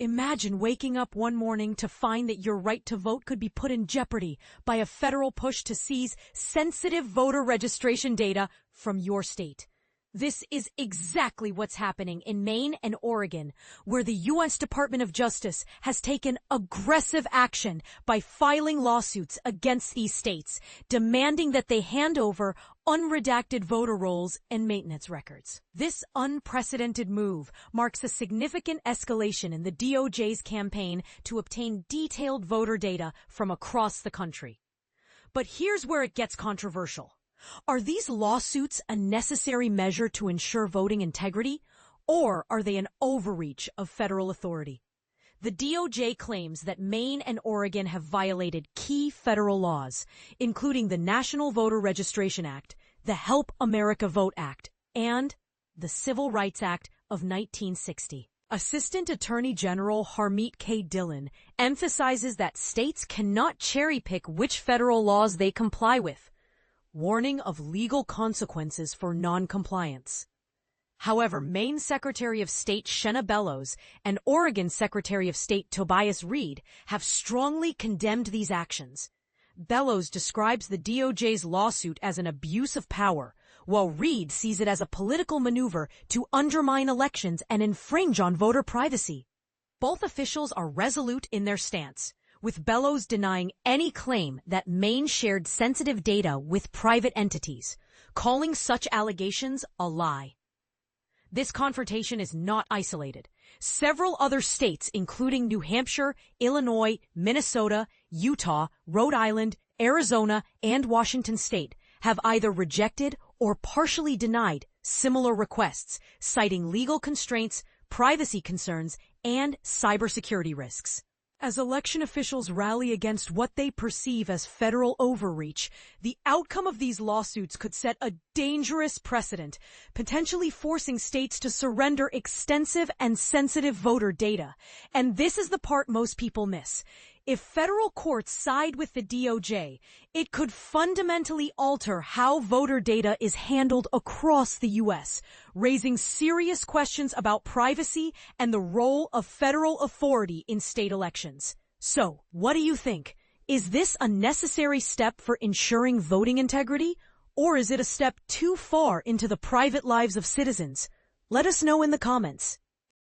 Imagine waking up one morning to find that your right to vote could be put in jeopardy by a federal push to seize sensitive voter registration data from your state. This is exactly what's happening in Maine and Oregon, where the U.S. Department of Justice has taken aggressive action by filing lawsuits against these states, demanding that they hand over unredacted voter rolls and maintenance records. This unprecedented move marks a significant escalation in the DOJ's campaign to obtain detailed voter data from across the country. But here's where it gets controversial. Are these lawsuits a necessary measure to ensure voting integrity, or are they an overreach of federal authority? The DOJ claims that Maine and Oregon have violated key federal laws, including the National Voter Registration Act, the Help America Vote Act, and the Civil Rights Act of 1960. Assistant Attorney General Harmeet K. Dillon emphasizes that states cannot cherry-pick which federal laws they comply with, warning of legal consequences for non-compliance. However, Maine Secretary of State Shenna Bellows and Oregon Secretary of State Tobias have strongly condemned these actions. Bellows describes the DOJ's lawsuit as an abuse of power, while Reed sees it as a political maneuver to undermine elections and infringe on voter privacy. Both officials are resolute in their stance, with Bellows denying any claim that Maine shared sensitive data with private entities, calling such allegations a lie. This confrontation is not isolated. Several other states, including New Hampshire, Illinois, Minnesota, Utah, Rhode Island, Arizona, and Washington State, have either rejected or partially denied similar requests, citing legal constraints, privacy concerns, and cybersecurity risks. As election officials rally against what they perceive as federal overreach, the outcome of these lawsuits could set a dangerous precedent, potentially forcing states to surrender extensive and sensitive voter data. And this is the part most people miss. If federal courts side with the DOJ, it could fundamentally alter how voter data is handled across the U.S., raising serious questions about privacy and the role of federal authority in state elections. So, what do you think? Is this a necessary step for ensuring voting integrity, or is it a step too far into the private lives of citizens? Let us know in the comments.